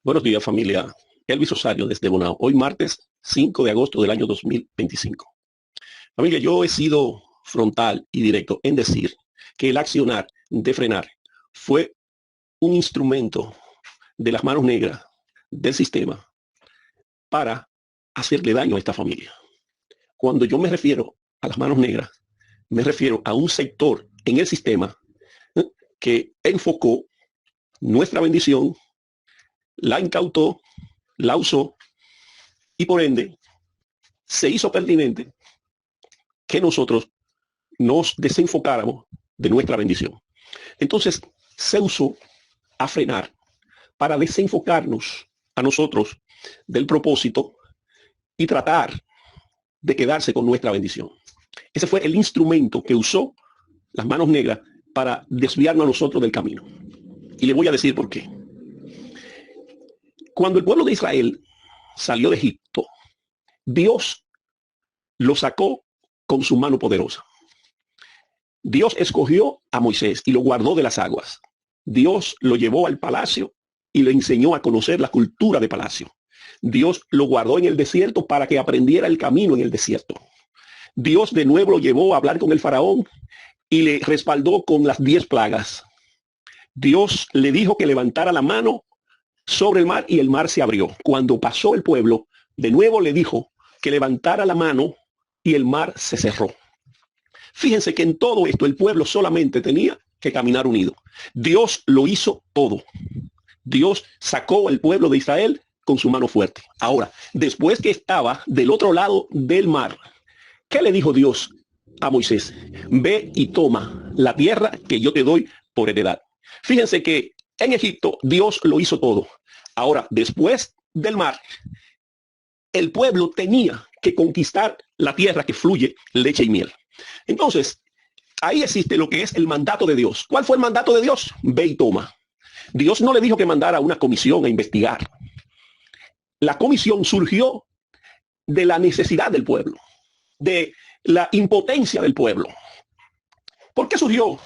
Buenos días, familia. Elvis Osario desde Bonao. Hoy martes 5 de agosto del año 2025. Familia, yo he sido frontal y directo en decir que el accionar de frenar fue un instrumento de las manos negras del sistema para hacerle daño a esta familia. Cuando yo me refiero a las manos negras, me refiero a un sector en el sistema que enfocó nuestra bendición, la incautó, la usó y por ende se hizo pertinente que nosotros nos desenfocáramos de nuestra bendición. Entonces se usó a frenar para desenfocarnos a nosotros del propósito y tratar de quedarse con nuestra bendición. Ese fue el instrumento que usó las manos negras para desviarnos a nosotros del camino. Y le voy a decir por qué. Cuando el pueblo de Israel salió de Egipto, Dios lo sacó con su mano poderosa. Dios escogió a Moisés y lo guardó de las aguas. Dios lo llevó al palacio y le enseñó a conocer la cultura de palacio. Dios lo guardó en el desierto para que aprendiera el camino en el desierto. Dios de nuevo lo llevó a hablar con el faraón y le respaldó con las 10 plagas. Dios le dijo que levantara la mano sobre el mar y el mar se abrió. Cuando pasó el pueblo, de nuevo le dijo que levantara la mano y el mar se cerró. Fíjense que en todo esto el pueblo solamente tenía que caminar unido. Dios lo hizo todo. Dios sacó al pueblo de Israel con su mano fuerte. Ahora, después que estaba del otro lado del mar, ¿qué le dijo Dios a Moisés? Ve y toma la tierra que yo te doy por heredad. Fíjense que en Egipto Dios lo hizo todo. Ahora, después del mar, el pueblo tenía que conquistar la tierra que fluye leche y miel. Entonces, ahí existe lo que es el mandato de Dios. ¿Cuál fue el mandato de Dios? Ve y toma. Dios no le dijo que mandara una comisión a investigar. La comisión surgió de la necesidad del pueblo, de la impotencia del pueblo. ¿Por qué surgió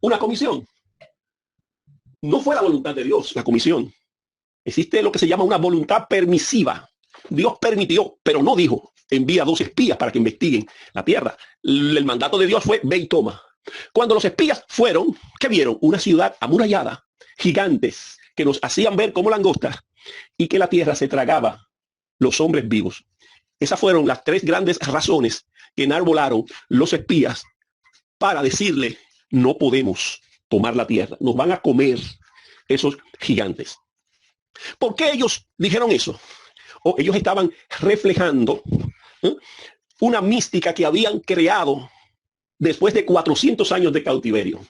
una comisión? No fue la voluntad de Dios la comisión. Existe lo que se llama una voluntad permisiva. Dios permitió, pero no dijo, envía 2 espías para que investiguen la tierra. El mandato de Dios fue, ve y toma. Cuando los espías fueron, ¿qué vieron? Una ciudad amurallada, gigantes, que nos hacían ver como langostas y que la tierra se tragaba los hombres vivos. Esas fueron las 3 grandes razones que enarbolaron los espías para decirle, no podemos tomar la tierra, nos van a comer esos gigantes. ¿Por qué ellos dijeron eso? O ellos estaban reflejando una mística que habían creado después de 400 años de cautiverio.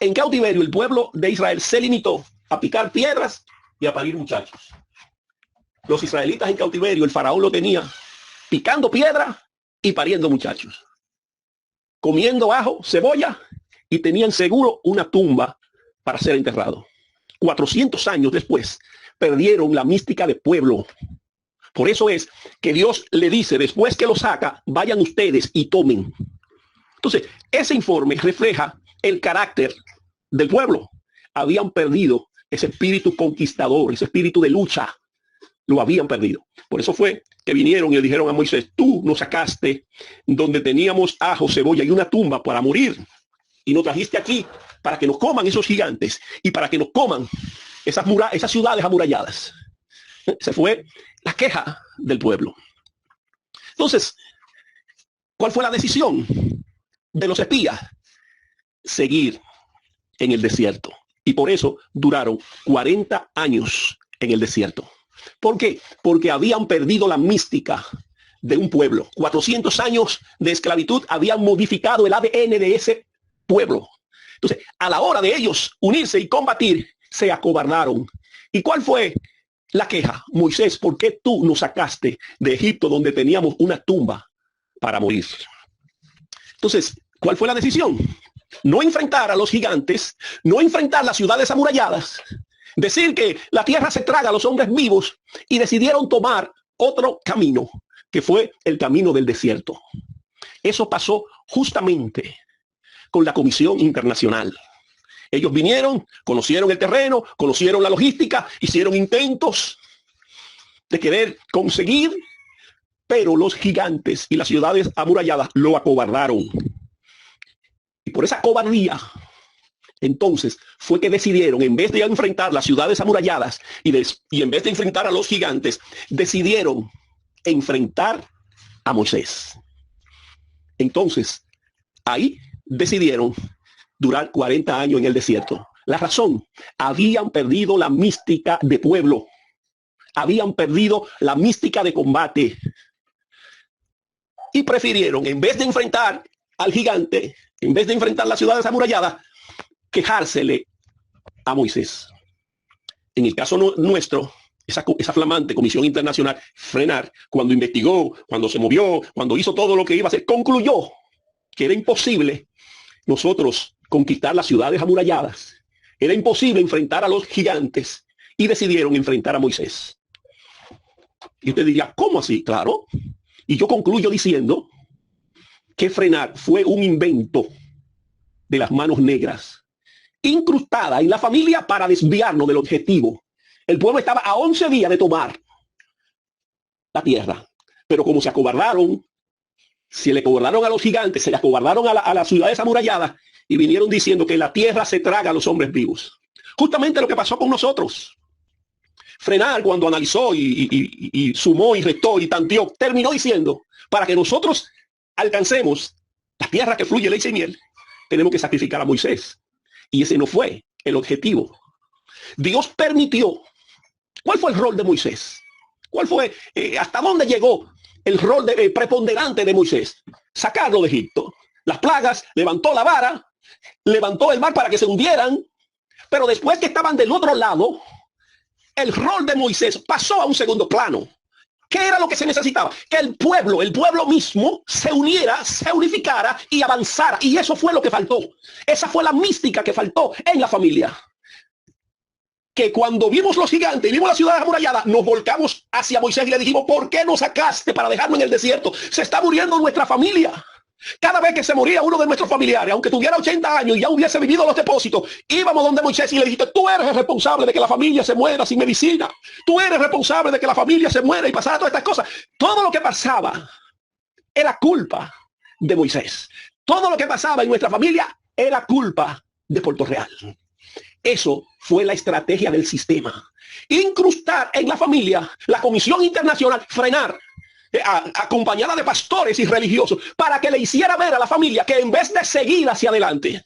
En cautiverio el pueblo de Israel se limitó a picar piedras y a parir muchachos. Los israelitas en cautiverio, el faraón lo tenía picando piedra y pariendo muchachos, comiendo ajo, cebolla y tenían seguro una tumba para ser enterrado. 400 años después perdieron la mística de pueblo. Por eso es que Dios le dice, después que lo saca, vayan ustedes y tomen. Entonces, ese informe refleja el carácter del pueblo. Habían perdido ese espíritu conquistador, ese espíritu de lucha. Lo habían perdido. Por eso fue que vinieron y le dijeron a Moisés, tú nos sacaste donde teníamos ajo, cebolla y una tumba para morir. Y nos trajiste aquí para que nos coman esos gigantes y para que nos coman esas ciudades amuralladas. Se fue la queja del pueblo. Entonces, ¿cuál fue la decisión de los espías? Seguir en el desierto. Y por eso duraron 40 años en el desierto. ¿Por qué? Porque habían perdido la mística de un pueblo. 400 años de esclavitud habían modificado el ADN de ese pueblo. Entonces, a la hora de ellos unirse y combatir, se acobardaron. ¿Y cuál fue la queja? Moisés, ¿por qué tú nos sacaste de Egipto donde teníamos una tumba para morir? Entonces, ¿cuál fue la decisión? No enfrentar a los gigantes, no enfrentar las ciudades amuralladas, decir que la tierra se traga a los hombres vivos y decidieron tomar otro camino, que fue el camino del desierto. Eso pasó justamente con la Comisión Internacional. Ellos vinieron, conocieron el terreno, conocieron la logística, hicieron intentos de querer conseguir, pero los gigantes y las ciudades amuralladas lo acobardaron. Y por esa cobardía, entonces, fue que decidieron, en vez de enfrentar las ciudades amuralladas y en vez de enfrentar a los gigantes, decidieron enfrentar a Moisés. Entonces, ahí decidieron durar 40 años en el desierto. La razón, habían perdido la mística de pueblo. Habían perdido la mística de combate. Y prefirieron, en vez de enfrentar al gigante, en vez de enfrentar las ciudades amuralladas, quejársele a Moisés. En el caso nuestro, esa flamante Comisión Internacional, Frenar, cuando investigó, cuando se movió, cuando hizo todo lo que iba a hacer, concluyó que era imposible nosotros conquistar las ciudades amuralladas. Era imposible enfrentar a los gigantes y decidieron enfrentar a Moisés. Y usted diría, ¿cómo así? Claro. Y yo concluyo diciendo que Frenar fue un invento de las manos negras, incrustada en la familia para desviarnos del objetivo. El pueblo estaba a 11 días de tomar la tierra, pero como se acobardaron, se le acobardaron a los gigantes, se le acobardaron a las ciudades amuralladas y vinieron diciendo que la tierra se traga a los hombres vivos. Justamente lo que pasó con nosotros. Frenar, cuando analizó y sumó y restó y tanteó, terminó diciendo, para que nosotros alcancemos la tierra que fluye leche y miel, tenemos que sacrificar a Moisés. Y ese no fue el objetivo. Dios permitió. ¿Cuál fue el rol de Moisés? ¿Cuál fue, hasta dónde llegó el rol preponderante de Moisés? Sacarlo de Egipto. Las plagas, levantó la vara, levantó el mar para que se hundieran, pero después que estaban del otro lado, el rol de Moisés pasó a un segundo plano. ¿Qué era lo que se necesitaba? Que el pueblo mismo se uniera, se unificara y avanzara. Y eso fue lo que faltó. Esa fue la mística que faltó en la familia. Que cuando vimos los gigantes, vimos la ciudad amurallada, nos volcamos hacia Moisés y le dijimos, ¿por qué nos sacaste para dejarnos en el desierto? Se está muriendo nuestra familia. Cada vez que se moría uno de nuestros familiares, aunque tuviera 80 años y ya hubiese vivido los depósitos, íbamos donde Moisés y le dijiste, tú eres el responsable de que la familia se muera sin medicina. Tú eres responsable de que la familia se muera y pasara todas estas cosas. Todo lo que pasaba era culpa de Moisés. Todo lo que pasaba en nuestra familia era culpa de Puerto Real. Eso fue la estrategia del sistema. Incrustar en la familia la Comisión Internacional, Frenar, acompañada de pastores y religiosos, para que le hiciera ver a la familia que en vez de seguir hacia adelante,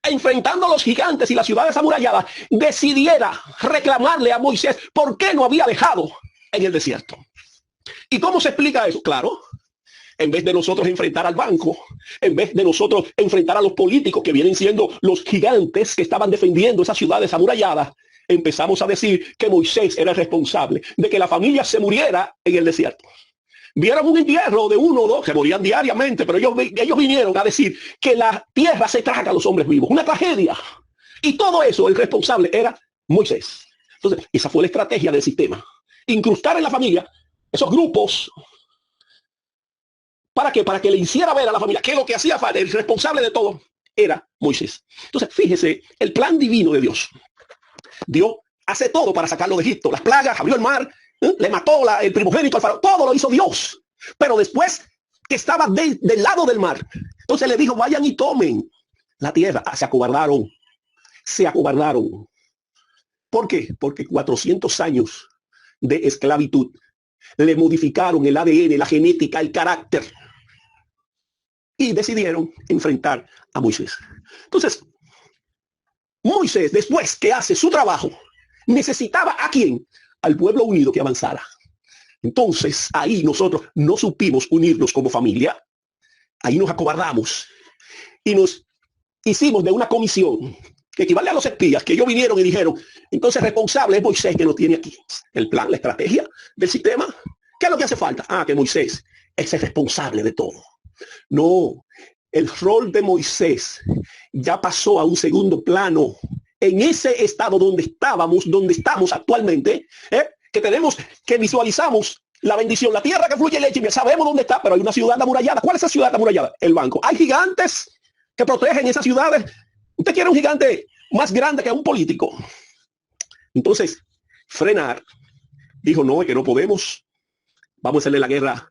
enfrentando a los gigantes y las ciudades amuralladas, decidiera reclamarle a Moisés por qué no había dejado en el desierto. ¿Y cómo se explica eso? Claro, en vez de nosotros enfrentar al banco, en vez de nosotros enfrentar a los políticos que vienen siendo los gigantes que estaban defendiendo esas ciudades amuralladas, empezamos a decir que Moisés era el responsable de que la familia se muriera en el desierto. Vieron un entierro de uno o dos, se morían diariamente, pero ellos vinieron a decir que la tierra se traga a los hombres vivos, una tragedia. Y todo eso, el responsable era Moisés. Entonces, esa fue la estrategia del sistema. Incrustar en la familia esos grupos. ¿Para qué? Para que le hiciera ver a la familia que lo que hacía falta, el responsable de todo, era Moisés. Entonces, fíjese, el plan divino de Dios. Dios hace todo para sacarlo de Egipto. Las plagas, abrió el mar, le mató el primogénito al faraón, todo lo hizo Dios. Pero después que estaba del lado del mar, entonces le dijo, vayan y tomen la tierra. Se acobardaron. Se acobardaron. ¿Por qué? Porque 400 años de esclavitud le modificaron el ADN, la genética, el carácter. Y decidieron enfrentar a Moisés. Entonces, Moisés, después que hace su trabajo, necesitaba ¿a quién? Al pueblo unido que avanzara. Entonces, ahí nosotros no supimos unirnos como familia. Ahí nos acobardamos. Y nos hicimos de una comisión que equivale a los espías, que ellos vinieron y dijeron, entonces responsable es Moisés, que lo tiene aquí. El plan, la estrategia del sistema. ¿Qué es lo que hace falta? Que Moisés es el responsable de todo. No, el rol de Moisés ya pasó a un segundo plano. En ese estado donde estamos actualmente, que visualizamos la bendición, la tierra que fluye leche y miel, sabemos dónde está, pero hay una ciudad amurallada. ¿Cuál es esa ciudad amurallada? El banco. Hay gigantes que protegen esas ciudades. ¿Usted quiere un gigante más grande que un político. Entonces, frenar, dijo, no, es que no podemos, vamos a hacerle la guerra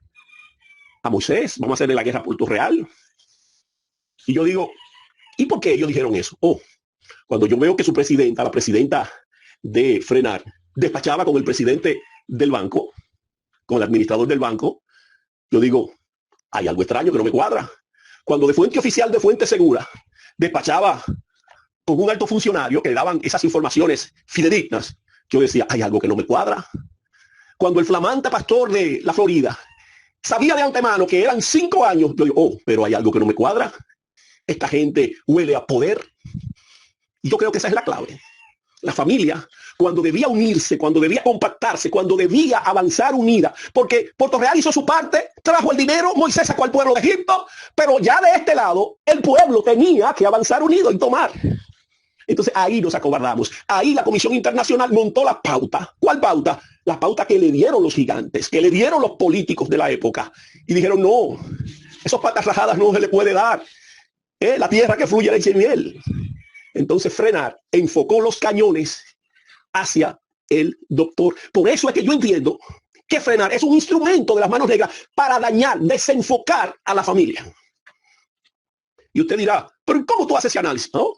a Moisés, vamos a hacerle la guerra a Puerto Real. Y yo digo, ¿y por qué ellos dijeron eso? Oh, cuando yo veo que su presidenta, la presidenta de frenar, despachaba con el presidente del banco, con el administrador del banco, yo digo, hay algo extraño que no me cuadra. Cuando de fuente oficial, de fuente segura, despachaba con un alto funcionario que le daban esas informaciones fidedignas, yo decía, hay algo que no me cuadra. Cuando el flamante pastor de la Florida sabía de antemano que eran 5 años, yo digo, oh, pero hay algo que no me cuadra. Esta gente huele a poder. Y yo creo que esa es la clave. La familia, cuando debía unirse, cuando debía compactarse, cuando debía avanzar unida, porque Puerto Real hizo su parte, trajo el dinero, Moisés sacó al pueblo de Egipto, pero ya de este lado, el pueblo tenía que avanzar unido y tomar. Entonces ahí nos acobardamos. Ahí la Comisión Internacional montó la pauta. ¿Cuál pauta? La pauta que le dieron los gigantes, que le dieron los políticos de la época. Y dijeron, no, esos patas rajadas no se le puede dar. La tierra que fluye leche y miel. Entonces frenar enfocó los cañones hacia el doctor. Por eso es que yo entiendo que frenar es un instrumento de las manos negras para dañar, desenfocar a la familia. Y usted dirá, pero ¿cómo tú haces ese análisis? ¿No?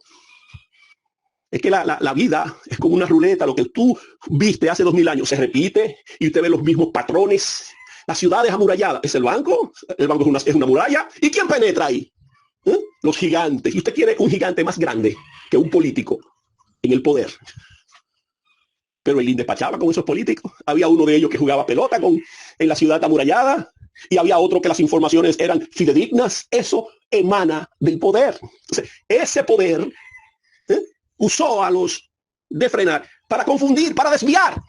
Es que la vida es como una ruleta. Lo que tú viste hace 2000 años se repite y usted ve los mismos patrones. La ciudad es amurallada. ¿Es el banco? El banco es una muralla. ¿Y quién penetra ahí? Los gigantes. Y usted quiere un gigante más grande que un político en el poder. Pero él despachaba con esos políticos. Había uno de ellos que jugaba pelota en la ciudad amurallada y había otro que las informaciones eran fidedignas. Eso emana del poder. Entonces, ese poder usó a los de frenar para confundir, para desviar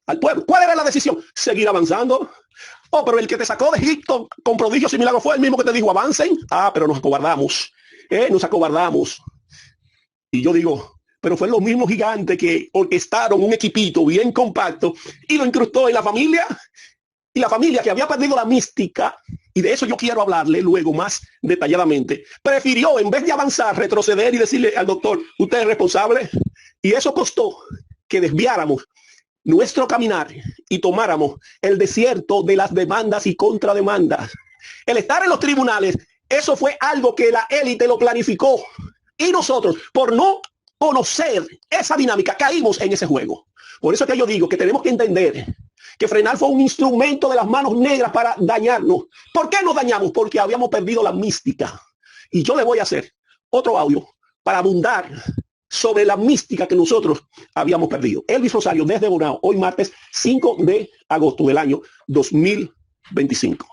al pueblo. ¿Cuál era la decisión? Seguir avanzando. Oh, pero el que te sacó de Egipto con prodigios y milagros fue el mismo que te dijo avancen. Ah, pero nos acobardamos. Nos acobardamos. Y yo digo, pero fue los mismos gigantes que orquestaron un equipito bien compacto y lo incrustó en la familia. Y la familia que había perdido la mística, y de eso yo quiero hablarle luego más detalladamente, prefirió en vez de avanzar, retroceder y decirle al doctor, usted es responsable. Y eso costó que desviáramos nuestro caminar y tomáramos el desierto de las demandas y contrademandas. El estar en los tribunales, eso fue algo que la élite lo planificó. Y nosotros, por no conocer esa dinámica, caímos en ese juego. Por eso es que yo digo que tenemos que entender que frenar fue un instrumento de las manos negras para dañarnos. ¿Por qué nos dañamos? Porque habíamos perdido la mística. Y yo le voy a hacer otro audio para abundar sobre la mística que nosotros habíamos perdido. Elvis Rosario desde Bonao, hoy martes 5 de agosto del año 2025.